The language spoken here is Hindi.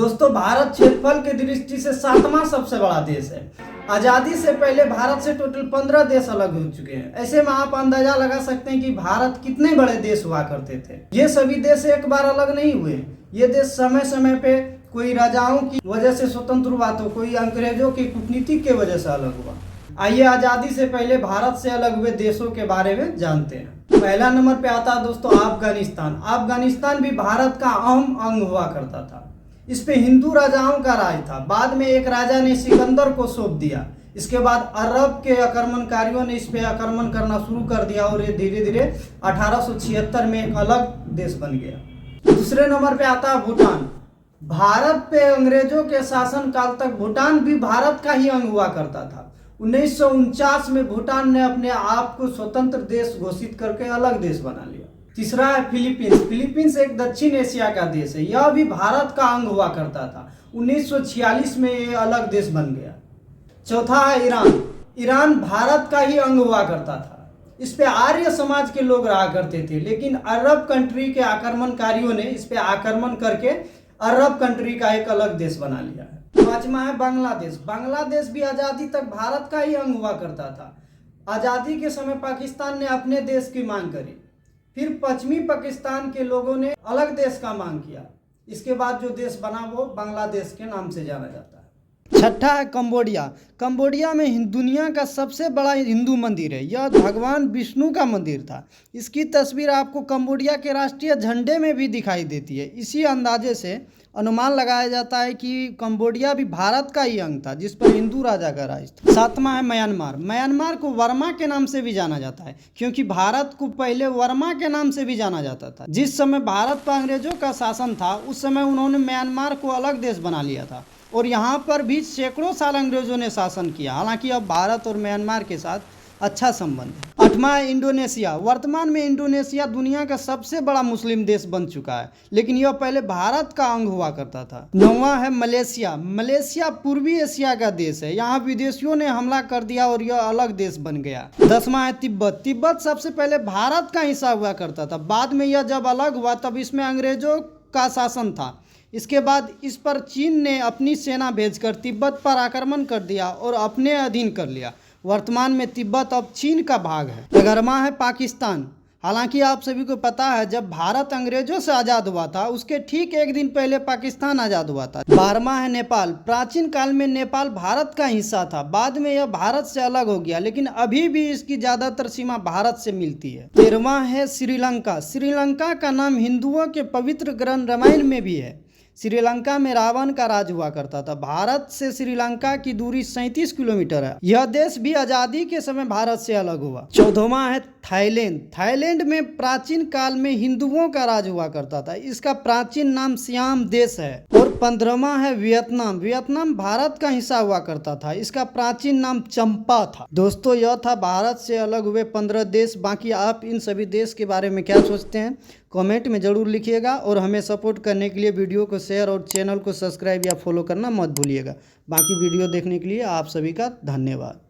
दोस्तों, भारत क्षेत्रफल की दृष्टि से 7वां सबसे बड़ा देश है। आजादी से पहले भारत से टोटल 15 देश अलग हो चुके हैं। ऐसे में आप अंदाजा लगा सकते हैं कि भारत कितने बड़े देश हुआ करते थे। ये सभी देश एक बार अलग नहीं हुए। ये देश समय समय पे कोई राजाओं की वजह से स्वतंत्र हुआ तो कोई अंग्रेजों की कूटनीति के वजह से अलग हुआ। आइए आजादी से पहले भारत से अलग हुए देशों के बारे में जानते हैं। पहला नंबर पे आता है दोस्तों अफगानिस्तान। अफगानिस्तान भी भारत का अहम अंग हुआ करता था। इस पे हिंदू राजाओं का राज था। बाद में एक राजा ने सिकंदर को सौंप दिया। इसके बाद अरब के आक्रमणकारियों ने इस पे आक्रमण करना शुरू कर दिया और ये धीरे धीरे 1876 में एक अलग देश बन गया। दूसरे नंबर पे आता है भूटान। भारत पे अंग्रेजों के शासन काल तक भूटान भी भारत का ही अंग हुआ करता था। 1949 में भूटान ने अपने आप को स्वतंत्र देश घोषित करके अलग देश बना लिया। तीसरा है फिलीपींस। फिलीपींस एक दक्षिण एशिया का देश है। यह भी भारत का अंग हुआ करता था। 1946 में ये अलग देश बन गया। चौथा है ईरान। ईरान भारत का ही अंग हुआ करता था। इस पे आर्य समाज के लोग रहा करते थे, लेकिन अरब कंट्री के आक्रमणकारियों ने इस पे आक्रमण करके अरब कंट्री का एक अलग देश बना लिया है। पांचवा है बांग्लादेश। बांग्लादेश भी आज़ादी तक भारत का ही अंग हुआ करता था। आज़ादी के समय पाकिस्तान ने अपने देश की मांग करी, फिर पश्चिमी पाकिस्तान के लोगों ने अलग देश का मांग किया। इसके बाद जो देश बना वो बांग्लादेश के नाम से जाना जाता है। छठा है कंबोडिया। कंबोडिया में दुनिया का सबसे बड़ा हिंदू मंदिर है। यह भगवान विष्णु का मंदिर था। इसकी तस्वीर आपको कंबोडिया के राष्ट्रीय झंडे में भी दिखाई देती है। इसी अंदाजे से अनुमान लगाया जाता है कि कंबोडिया भी भारत का ही अंग था, जिस पर हिंदू राजा का राज था। सातवां है म्यांमार। म्यांमार को वर्मा के नाम से भी जाना जाता है, क्योंकि भारत को पहले वर्मा के नाम से भी जाना जाता था। जिस समय भारत पर अंग्रेजों का शासन था, उस समय उन्होंने म्यांमार को अलग देश बना लिया था और यहाँ पर भी सैकड़ों साल अंग्रेजों ने शासन किया। हालांकि अब भारत और म्यांमार के साथ अच्छा संबंध है। आठवां है इंडोनेशिया। वर्तमान में इंडोनेशिया दुनिया का सबसे बड़ा मुस्लिम देश बन चुका है, लेकिन यह पहले भारत का अंग हुआ करता था। नौवां है मलेशिया। मलेशिया पूर्वी एशिया का देश है। यहाँ विदेशियों ने हमला कर दिया और यह अलग देश बन गया। 10वां है तिब्बत। तिब्बत सबसे पहले भारत का हिस्सा हुआ करता था। बाद में यह जब अलग हुआ तब इसमें अंग्रेजों का शासन था। इसके बाद इस पर चीन ने अपनी सेना भेजकर तिब्बत पर आक्रमण कर दिया और अपने अधीन कर लिया। वर्तमान में तिब्बत अब चीन का भाग है। 11वां है पाकिस्तान। हालांकि आप सभी को पता है, जब भारत अंग्रेजों से आज़ाद हुआ था उसके ठीक एक दिन पहले पाकिस्तान आज़ाद हुआ था। 12वां है नेपाल। प्राचीन काल में नेपाल भारत का हिस्सा था। बाद में यह भारत से अलग हो गया, लेकिन अभी भी इसकी ज़्यादातर सीमा भारत से मिलती है। 13वां है श्रीलंका। श्रीलंका का नाम हिंदुओं के पवित्र ग्रंथ रामायण में भी है। श्रीलंका में रावण का राज हुआ करता था। भारत से श्रीलंका की दूरी 37 किलोमीटर है। यह देश भी आज़ादी के समय भारत से अलग हुआ। 14वां है थाईलैंड। थाईलैंड में प्राचीन काल में हिंदुओं का राज हुआ करता था। इसका प्राचीन नाम सियाम देश है। और 15वां है वियतनाम। वियतनाम भारत का हिस्सा हुआ करता था। इसका प्राचीन नाम चंपा था। दोस्तों, यह था भारत से अलग हुए 15 देश। बाकी आप इन सभी देश के बारे में क्या सोचते हैं, कमेंट में ज़रूर लिखिएगा। और हमें सपोर्ट करने के लिए वीडियो को शेयर और चैनल को सब्सक्राइब या फॉलो करना मत भूलिएगा। बाकी वीडियो देखने के लिए आप सभी का धन्यवाद।